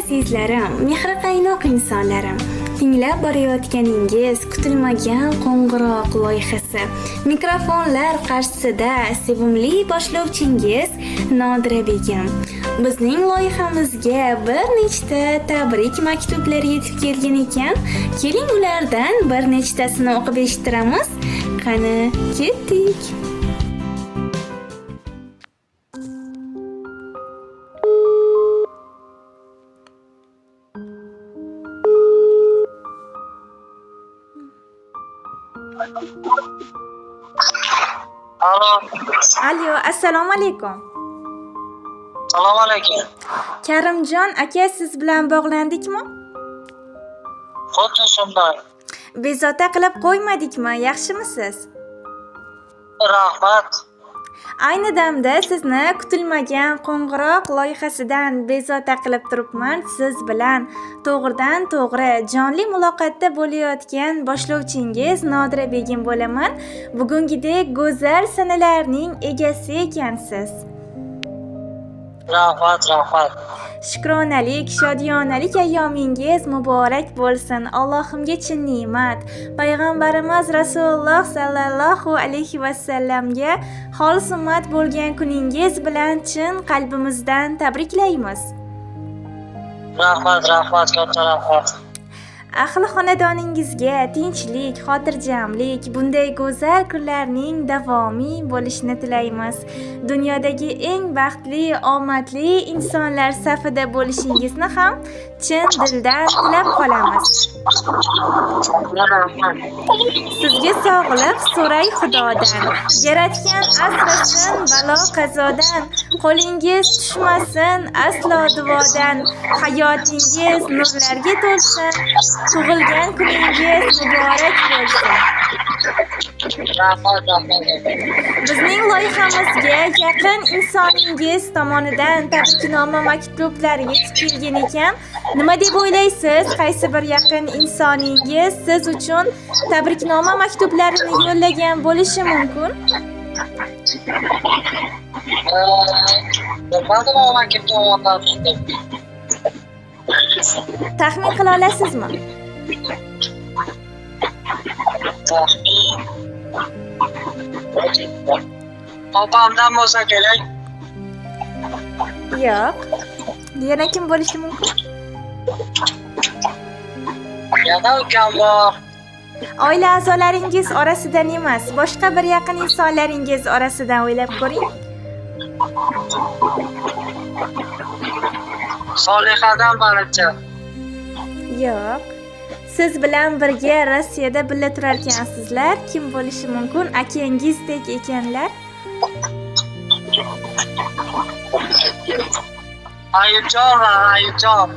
azizlarim, mehri qaynoq insonlarim. Tinglab borayotganingiz kutilmagan qo'ng'iroq loyihasi. Mikrofonlar qarshisida sevimli boshlovchingiz Nodira Begim. Bizning loyihamizga bir nechta tabrik maktublari yetib kelgan ekan. Keling ulardan bir nechtasini o'qib eshittiramiz. Qani, ketdik. Alo, assalomu alaykum. Assalomu alaykum. Karimjon aka, siz bilan bog'landikmi? Xuddi shunday. Bezovta qilib qo'ymadikmi? Yaxshimisiz? Rahmat. Ayni damda sizni kutilmagan qo'ng'iroq loyihasidan bezovta qilib turibman. Siz bilan to'g'ridan to'g'ri jonli muloqotda bo'layotgan boshlovchingiz Nodira Begim bo'laman. Bugungidek go'zal sanalarning egasi ekansiz. Rahmat. Shukronalik, shodiyonalik ayyomingiz muborak bo'lsin. Allohimga chin ne'mat. Payg'ambarimiz Rasululloh sallallohu alayhi vasallamga xolis ummat bo'lgan kuningiz bilan chin qalbimizdan tabriklaymiz. Rahmat, katta rahmat. Ahli xonadoningizga tinchlik, xotirjamlik, bunday go'zal kunlarning davomiy bo'lishini tilaymiz. Dunyodagi eng baxtli, omadli insonlar safida bo'lishingizni ham chin dildan tilab qolamiz. Sizga sog'lik so'ray Xudodan. Yaratgan asrasin balo qazodan. Qo'lingiz tushmasin aslo duodan. Hayotingiz nurlarga to'lsin. Tug'ilgan kuningiz muborak bo'lsin. Rahmat. Bizning loyihamizga yaqin insoningiz tomonidan tabriknoma maktublari yetib kelgan ekan. Nima deb o'ylaysiz? Qaysi bir yaqin insoningiz siz uchun tabriknoma maktublarini yo'llagan bo'lishi mumkin? Bilmadim ama kim tomondan deb. Taxmin qila olasizmi? Opamdan bo'lsa kerak. Yo'q. Yana kim bo'lishi mumkin? Yana ukam bor. Oila a'zolaringiz orasidan emas, boshqa bir yaqin insonlaringiz orasidan o'ylab ko'ring. Solihadan baricha. Yo'q. Siz bilan birga Rossiyada birga turar ekansizlar. Kim bo'lishi mumkin? Akangizdek ekanlar. Ayubjon.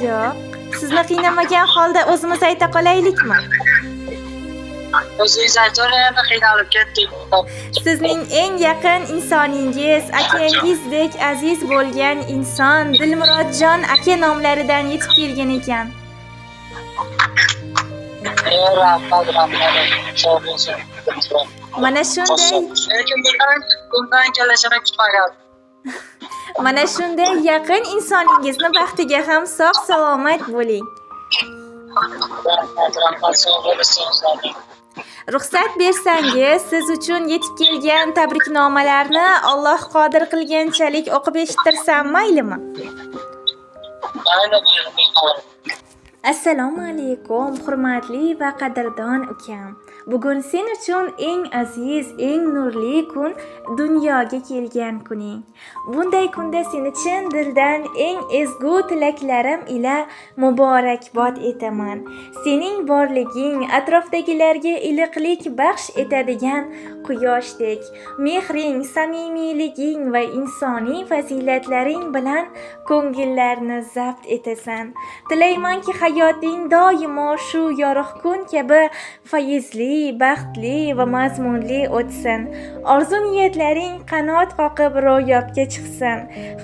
Yo'q. Sizni qiynamagan holda o'zimiz ayta qolaylikmi? O'zingiz aytavering, qiynalib ketdik. Sizning eng yaqin insoningiz, akangizdek aziz bo'lgan inson Dilmurodjon aka nomlaridan yetib kelgan ekan. Mana shunday. Lekin bundan kelishini kutmagan. Mana shunday yaqin insoningizni baxtiga ham sog' salomat bo'ling. Ruxsat bersangiz, siz uchun yetib kelgan tabriknomalarni Alloh qodir qilganchalik o'qib eshittirsam maylimi? Assalomu alaykum, hurmatli va qadrdon ukam. Bugun sen uchun eng aziz, eng nurli kun dunyoga kelgan kuning. Bunday kunda seni chin dildan eng ezgu tilaklarim ila muborakbod etaman. Sening borliging atrofdagilarga iliqlik baxsh etadigan quyoshdek, mehring, samimiyliging va insoniy fazilatlaring bilan ko'ngillarni zabt etasan. Tilaymanki hayoting doimo shu yorug' kun kabi fayzli, baxtli va mazmunli o'tsin. Orzu niyatlaring qanot qoqib ro'yobga chiqsin.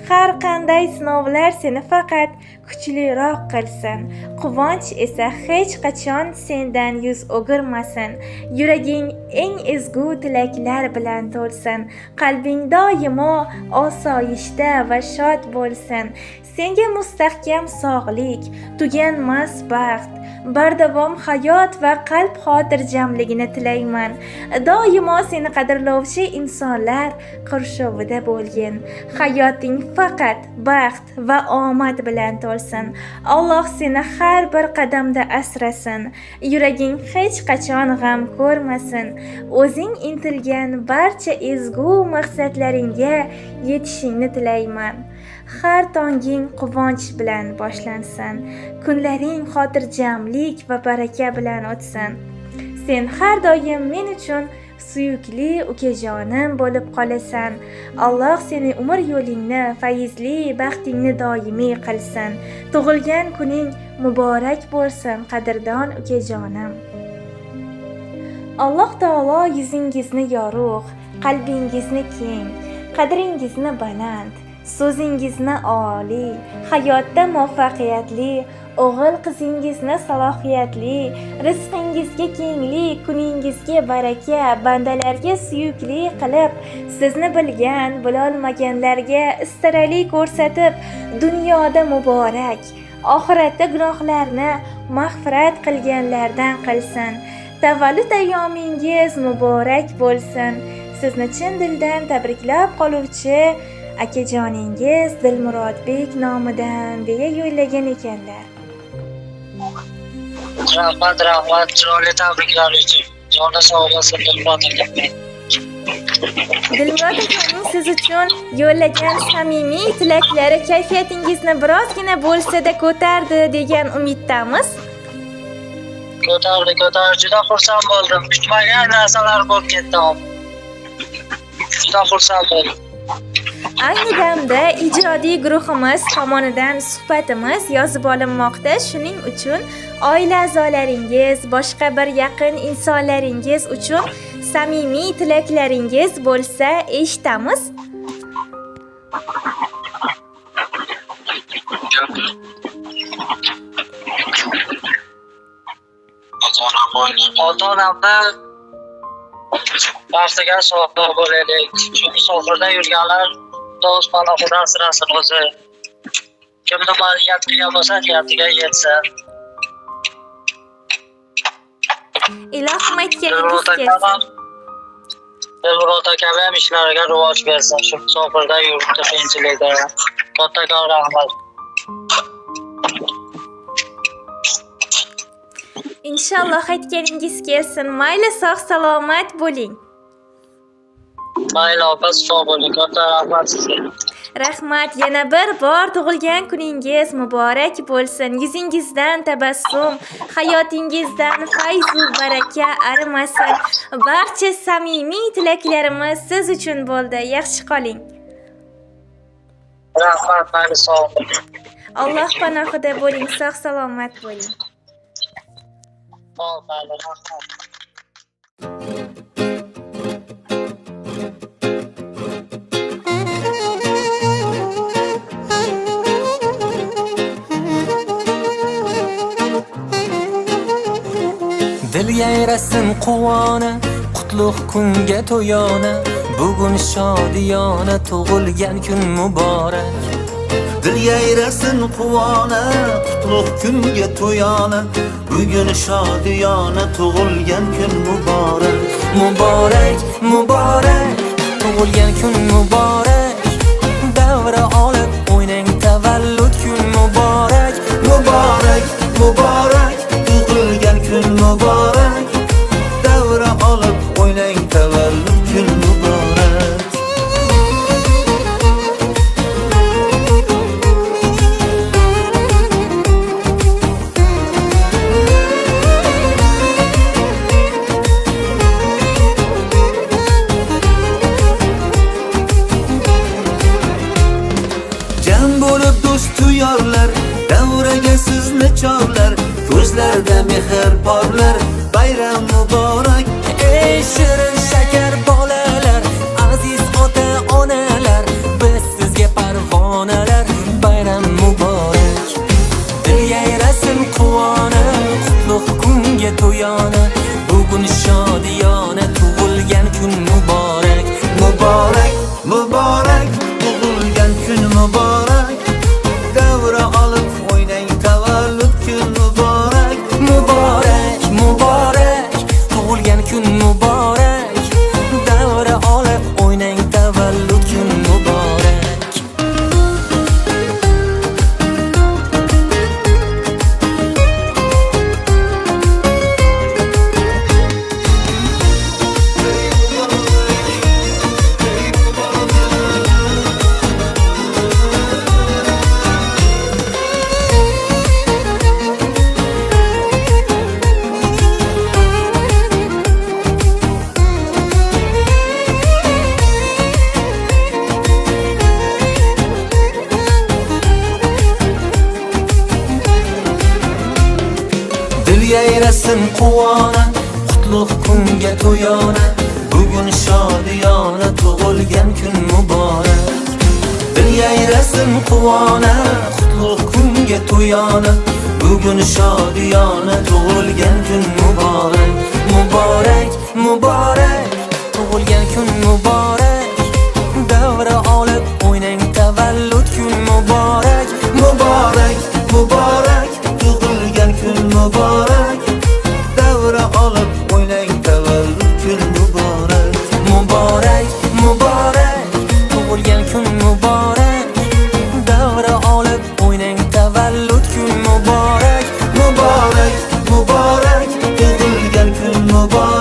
Har qanday sinovlar seni faqat kuchliroq qilsin. Quvonch esa hech qachon sendan yuz o'girmasin. Yuraging eng ezgu tilaklar bilan to'lsin. Qalbing doimo osoyishta va shod bo'lsin. Senga mustahkam sog'lik, tuganmas baxt, bardavom hayot va qalb xotirjamligini tilayman. Doimo seni qadrlovchi insonlar qurshovida bo'lgin. Hayoting faqat baxt va omad bilan to'lsin. Alloh seni har bir qadamda asrasin. Yuraging hech qachon g'am ko'rmasin. O'zing intilgan barcha ezgu maqsadlaringga yetishingni tilayman. Har tonging quvonch bilan boshlansin. Kunlaring xotirjamlik va baraka bilan o'tsin. Sen har doim men uchun suyukli ukajonim bo'lib qolasan. Alloh seni umr yo'lingni fayzli, baxtingni doimiy qilsin. Tug'ilgan kuning muborak bo'lsin, qadrdon ukajonim. Alloh taolo yuzingizni yorug', qalbingizni keng, qadringizni baland, so'zingizni oliy, hayotda muvaffaqiyatli, o'g'il qizingizni salohiyatli, rizqingizga kenglik, kuningizga baraka, bandalarga suyukli qilib, sizni bilgan, bilolmaganlarga istarali ko'rsatib, dunyoda muborak, oxiratda gunohlarni mag'firat qilganlardan qilsin. Tavallud ayyomingiz muborak bo'lsin. Sizni chin dildan tabriklab qoluvchi akajoningiz Dilmurodbek nomidan deya yo'llagan ekanlar. Rahmat, chiroyli tabriklar uchun. Joni sog' bo'lsin Dilmurod aka. Dilmurod akaning siz uchun yo'llagan samimiy tilaklari kayfiyatingizni birozgina bo'lsa-da ko'tardi degan umiddamiz. Ko'tardi. Juda xursand bo'ldim. Kutmagan narsalar bo'lib ketdi. Juda xursand bo'ldim. Ayni damda ijodiy guruhimiz tomonidan suhbatimiz yozib olinmoqda. Shuning uchun oila a'zolaringiz, boshqa bir yaqin insonlaringiz uchun samimiy tilaklaringiz bo'lsa eshitamiz. Ota-onamni baxtiga sog'lom bo'laylik. Shu musofirda yurganlar do'st panohidan asrasin o'zi. Kimni niyat qilgan bo'lsa, niyatiga yetsin. Ilohim aytganingiz kelsin. Dilmurod aka ham ishlariga rivoj bersin. Shu musofirda yuribdi qiyinchilikda. Kattakon rahmat. Inshaalloh aytganingiz kelsin. Mayli, sog' salomat bo'ling. Mayli, opa, sog' bo'ling. Katta rahmat sizga. Rahmat, yana bir bor tug'ilgan kuningiz muborak bo'lsin. Yuzingizdan tabassum, hayotingizdan fayz va baraka arimasin. Barcha samimiy tilaklarimiz siz uchun bo'ldi. Yaxshi qoling. Rahmat, mayli, sog' bo'ling. Alloh panohida bo'ling, sog' salomat bo'ling. Sog' mayli, rahmat. Dil yayrasin quvona, qutlug' kunga to'yona, bugun shodiyona tug'ilgan kun muborak. Dil yayrasin quvona, qutlug' kunga to'yona, bugun shodiyona tug'ilgan kun muborak. Muborak, muborak, tug'ilgan kun muborak. Davra olib o'ynang tavallud kun muborak. Muborak, muborak, tug'ilgan kun muborak. Davra olib o'ynang tavallud kun muborak. muborak. Ey shirin shakar bolalar, aziz ota onalar, biz sizga parvonalar, bayram muborak. Dil yayrasin quvonib, qutlug' kunga to'yona, bugun shodiyona tug'ilgan kun muborak. Muborak, muborak, tug'ilgan kun muborak. Davra olib o'ynang, tavallud kun muborak. Muborak, muborak, tug'ilgan kun muborak. Davra olib o'ynang, tavallud kun muborak. Dil yayrasin quvona, qutlug' kunga to'yona, bugun shodiyona tug'ilgan kun muborak. Dil yayrasin quvona, qutlug' kunga to'yona, bugun shodiyona tug'ilgan kun muborak. Muborak, muborak, tug'ilgan kun muborak. Davra olib o'ynang, tavallud kun muborak. Muborak, muborak, tug'ilgan kun muborak. Davra olib o'ynang, tavallud kun muborak. Muborak, muborak, tug'ilgan kun muborak. Davra olib o'ynang, tavallud kun muborak. Muborak, muborak, tug'ilgan kun muborak.